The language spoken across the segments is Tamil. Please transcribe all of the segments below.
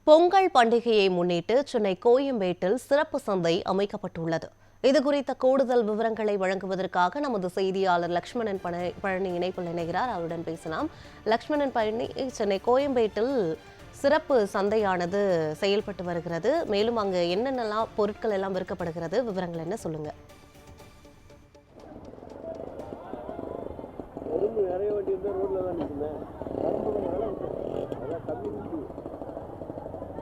பொங்கல் பண்டிகையை முன்னிட்டு சென்னை கோயம்பேட்டில் சிறப்பு சந்தை அமைக்கப்பட்டுள்ளது. இதுகுறித்த கூடுதல் விவரங்களை வழங்குவதற்காக நமது செய்தியாளர் லக்ஷ்மணன் பழனி இணைப்பில் இணைகிறார். அவருடன் பேசலாம். லக்ஷ்மணன் பழனி, சென்னை கோயம்பேட்டில் சிறப்பு சந்தையானது செயல்பட்டு வருகிறது. மேலும் அங்கு என்னென்னலாம் பொருட்கள் எல்லாம் விற்கப்படுகிறது, விவரங்கள் என்ன சொல்லுங்க.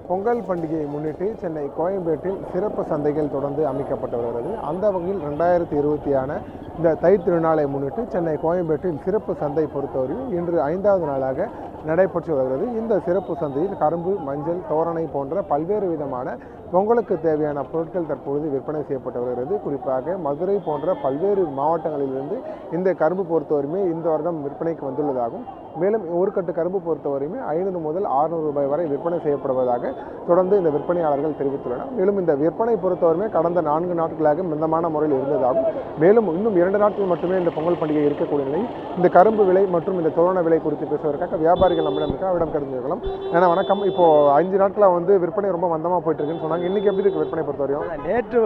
பொங்கல் பண்டிகையை முன்னிட்டு சென்னை கோயம்பேட்டில் சிறப்பு சந்தைகள் தொடர்ந்து அமைக்கப்பட்டு வருகிறது. அந்த வகையில் 2020 இந்த தை திருநாளை முன்னிட்டு சென்னை கோயம்பேட்டில் சிறப்பு சந்தை பொறுத்தவரையில் இன்று 5வது நாளாக நடைபெற்று வருகிறது. இந்த சிறப்பு சந்தையில் கரும்பு, மஞ்சள், தோரணை போன்ற பல்வேறு விதமான பொங்கலுக்கு தேவையான பொருட்கள் தற்பொழுது விற்பனை செய்யப்பட்டு வருகிறது. குறிப்பாக மதுரை போன்ற பல்வேறு மாவட்டங்களிலிருந்து இந்த கரும்பு பொறுத்தவரையுமே இந்த வருடம் விற்பனைக்கு வந்துள்ளதாகவும், மேலும் ஒரு கட்டு கரும்பு பொறுத்தவரையுமே 500 முதல் 600 ரூபாய் வரை விற்பனை செய்யப்படுவதாக தொடர்ந்து இந்த விற்பனையாளர்கள் தெரிவித்துள்ளனர். மேலும் இந்த விற்பனை பொறுத்தவரையுமே கடந்த 4 நாட்களாக மிதமான முறையில் இருந்ததாகவும், மேலும் இன்னும் 2 நாட்கள் மட்டுமே இந்த பொங்கல் பண்டிகை இருக்கக்கூடிய நிலையில் இந்த கரும்பு விலை மற்றும் இந்த தோரண விலை குறித்து பேசுவதற்காக வியாபாரிகள் நம்மிடம் அவரிடம் கருதுக்கலாம். ஏன்னா வணக்கம், இப்போ 5 நாட்களாக விற்பனை ரொம்ப மந்தமாக போயிட்டு இருக்குன்னு சொன்னாங்க. இன்னைக்கு எப்படி இருக்கு விற்பனை பொறுத்தவரையும்? நேற்று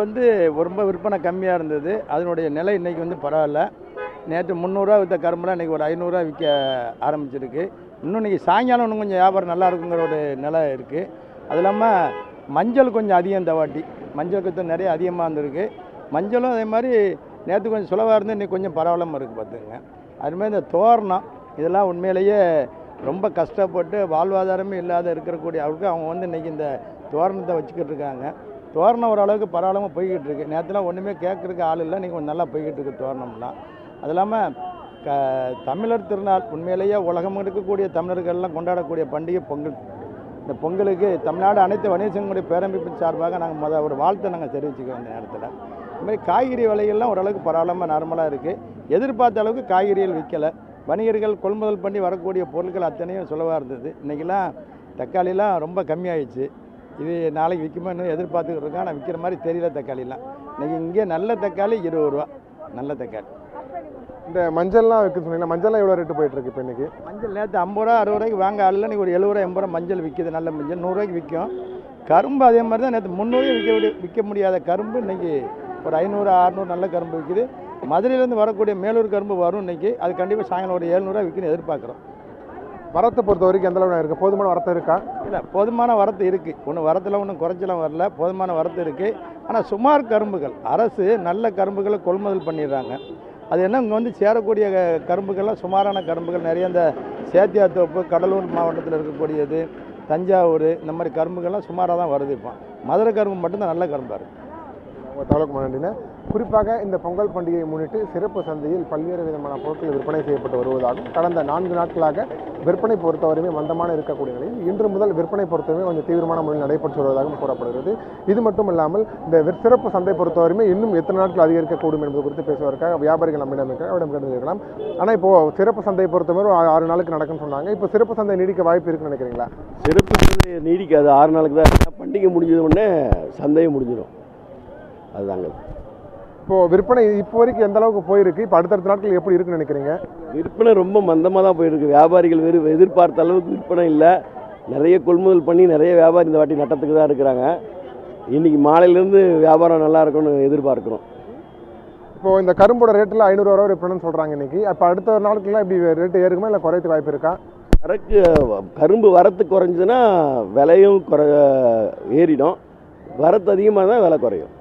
ரொம்ப விற்பனை கம்மியாக இருந்தது. அதனுடைய நிலை இன்னைக்கு பரவாயில்ல. நேற்று 300 ரூபா விற்ற கரும்புலாம் இன்றைக்கி ஒரு 500 ரூபா விற்க ஆரம்பிச்சிருக்கு. இன்னும் இன்றைக்கி சாயங்காலம் இன்னும் கொஞ்சம் வியாபாரம் நல்லா இருக்குங்கிற ஒரு நிலை இருக்குது. அது இல்லாமல் மஞ்சள் கொஞ்சம் அதிகம், இந்த வாட்டி மஞ்சள் கொஞ்சம் நிறைய அதிகமாக இருந்திருக்கு. மஞ்சளும் அதே மாதிரி நேற்று கொஞ்சம் சுலவாக இருந்து இன்றைக்கி கொஞ்சம் பரவாயில்லாமல் இருக்குது பார்த்துங்க. அதுமாதிரி இந்த தோரணம் இதெல்லாம் உண்மையிலேயே ரொம்ப கஷ்டப்பட்டு வாழ்வாதாரமே இல்லாத இருக்கக்கூடிய அவருக்கு அவங்க இன்றைக்கி இந்த தோரணத்தை வச்சுக்கிட்டு இருக்காங்க. தோரணம் ஓரளவுக்கு பரவாயில்லாமல் போய்கிட்டு இருக்குது. நேற்றுலாம் ஒன்றுமே கேட்குறதுக்கு ஆள் இல்லை, இன்றைக்கி கொஞ்சம் நல்லா போய்கிட்டு இருக்குது தோரணம்லாம். அது இல்லாமல் தமிழர் திருநாள் உண்மையிலேயே உலகம் இருக்கக்கூடிய தமிழர்கள்லாம் கொண்டாடக்கூடிய பண்டிகை பொங்கல். இந்த பொங்கலுக்கு தமிழ்நாடு அனைத்து வணிக சங்கங்களுடைய பேரமைப்பின் சார்பாக நாங்கள் ஒரு வாழ்த்தை நாங்கள் தெரிவிச்சுக்கிறோம். இந்த நேரத்தில் இதுமாதிரி காய்கறி விலைகள்லாம் ஓரளவுக்கு பரவாயில்லாமல் நார்மலாக இருக்குது. எதிர்பார்த்த அளவுக்கு காய்கறிகள் விற்கலை. வணிகர்கள் கொள்முதல் பண்ணி வரக்கூடிய பொருட்கள் அத்தனையும் சுலவாக இருந்தது. இன்றைக்கெல்லாம் தக்காளிலாம் ரொம்ப கம்மியாகிடுச்சு. இது நாளைக்கு விற்குமா இன்னும் எதிர்பார்த்துக்கிட்டு இருக்கோம். ஆனால் விற்கிற மாதிரி தெரியல தக்காளிலாம். இன்றைக்கி இங்கே நல்ல தக்காளி 20 ரூபா, நல்ல தக்காளி. இந்த மஞ்சள்லாம் இருக்குன்னு சொன்னீங்கன்னா மஞ்சள்லாம் எவ்வளோ ரேட்டு போயிட்டு இருக்கு இப்போ? இன்றைக்கி மஞ்சள் நேற்று 50 ரூபா 60 ரூபாய்க்கு வாங்க ஆள், இன்றைக்கி ஒரு 70 ரூபா 80 ரூபா மஞ்சள் விற்கிது. நல்ல மஞ்சள் 100 ரூபாய்க்கு விற்கும். கரும்பு அதே மாதிரி தான். நேற்று 300 விற்க முடியாத கரும்பு இன்றைக்கி ஒரு 500 600 நல்ல கரும்பு விற்கிது. மதுரையிலேருந்து வரக்கூடிய மேலூர் கரும்பு வரும் இன்றைக்கி. அது கண்டிப்பாக சாயங்காலம் ஒரு 700 ரூபா விற்கணும்னு எதிர்பார்க்குறோம். வரத்தை பொறுத்த வரைக்கும் எந்த அளவு இருக்குது? போதுமான வரத்து இருக்கா? இல்லை, போதுமான வரத்து இருக்குது. ஒன்றும் வரத்தில் ஒன்றும் குறைச்சலாம் வரல, போதுமான வரத்து இருக்குது. ஆனால் சுமார் கரும்புகள் அரசு நல்ல கரும்புகளை கொள்முதல் பண்ணிடுறாங்க. அது என்ன இங்கே சேரக்கூடிய கரும்புகள்லாம் சுமாரான கரும்புகள் நிறைய. இந்த சேத்தியாத்தோப்பு, கடலூர் மாவட்டத்தில் இருக்கக்கூடியது, தஞ்சாவூர், இந்த மாதிரி கரும்புகள்லாம் சுமாராக தான் வருது. இப்போ மதுரை கரும்பு மட்டும்தான் நல்ல கரும்பாக இருக்குது. தவளுக்கு நன்றின. குறிப்பாக இந்த பொங்கல் பண்டிகையை முன்னிட்டு சிறப்பு சந்தையில் பல்வேறு விதமான பொருட்கள் விற்பனை செய்யப்பட்டு வருவதாகவும், கடந்த 4 நாட்களாக விற்பனை பொறுத்தவரையுமே மந்தமான இருக்கக்கூடிய நிலையில் இன்று முதல் விற்பனை பொறுத்தவரைமே கொஞ்சம் தீவிரமான முறையில் நடைபெற்று வருவதாகவும் கூறப்படுகிறது. இது மட்டும் இல்லாமல் இந்த சிறப்பு சந்தை பொறுத்தவரைமே இன்னும் எத்தனை நாட்கள் அதிகரிக்கக்கூடும் என்பது குறித்து பேசுவதற்காக வியாபாரிகள் நம்மிடம் அவரிடம் கருதுக்கலாம். ஆனால் இப்போது சிறப்பு சந்தை பொறுத்தவரை 6 நாளுக்கு நடக்கும்னு சொன்னாங்க. இப்போ சிறப்பு சந்தை நீடிக்க வாய்ப்பு இருக்குன்னு நினைக்கிறீங்களா? சிறப்பு சந்தை நீடிக்காது, 6 நாளுக்கு தான். பண்டிகை முடிஞ்சது உடனே சந்தையும் முடிஞ்சிடும். அதுதாங்க. இப்போது விற்பனை இப்போ வரைக்கும் எந்த அளவுக்கு போயிருக்கு? இப்போ அடுத்தடுத்த நாட்கள் எப்படி இருக்குன்னு நினைக்கிறீங்க? விற்பனை ரொம்ப மந்தமாக தான் போயிருக்கு. வியாபாரிகள் எதிர்பார்த்த அளவுக்கு விற்பனை இல்லை. நிறைய கொள்முதல் பண்ணி நிறைய வியாபாரி இந்த வாட்டி நட்டத்துக்கு தான் இருக்கிறாங்க. இன்றைக்கி மாலையிலேருந்து வியாபாரம் நல்லா இருக்கும்னு எதிர்பார்க்குறோம். இப்போது இந்த கரும்போட ரேட்டில் 500 ரூபா விற்பனைன்னு சொல்கிறாங்க இன்றைக்கி. அப்போ அடுத்த நாட்கள்லாம் இப்படி ரேட்டு ஏறுக்குமா இல்லை குறையத்துக்கு வாய்ப்பு இருக்கா? கரும்பு வரத்து குறைஞ்சதுன்னா விலையும் ஏறிடும். வரத்து அதிகமாக தான் விலை குறையும்.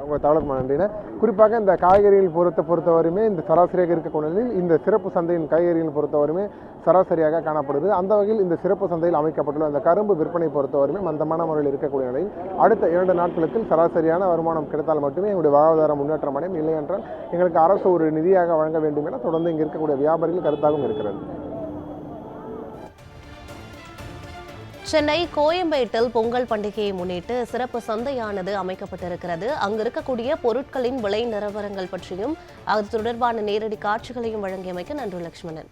உங்கள் தவளுக்கு நன்றினா. குறிப்பாக இந்த காய்கறிகள் பொறுத்தவரையுமே இந்த சராசரியாக இருக்கக்கூடிய நிலையில் இந்த சிறப்பு சந்தையின் காய்கறிகள் பொறுத்தவரையுமே சராசரியாக காணப்படுது. அந்த வகையில் இந்த சிறப்பு சந்தையில் அமைக்கப்பட்டுள்ள அந்த கரும்பு விற்பனை பொறுத்தவரையுமே மந்தமான முறையில் இருக்கக்கூடிய நிலையில் அடுத்த 2 நாட்களுக்கு சராசரியான வருமானம் கிடைத்தால் மட்டுமே எங்களுடைய வாழ்வாதார முன்னேற்றம் அடையும். இல்லை என்றால் எங்களுக்கு அரசு ஒரு நிதியாக வழங்க வேண்டும் என தொடர்ந்து இங்கே இருக்கக்கூடிய வியாபாரிகள் கருத்தாகவும் இருக்கிறது. சென்னை கோயம்பேட்டில் பொங்கல் பண்டிகையை முன்னிட்டு சிறப்பு சந்தையானது அமைக்கப்பட்டிருக்கிறது. அங்கு இருக்கக்கூடிய பொருட்களின் விலை நிலவரங்கள் பற்றியும் அது தொடர்பான நேரடி காட்சிகளையும் வழங்கியமைக்கு நன்றி லக்ஷ்மணன்.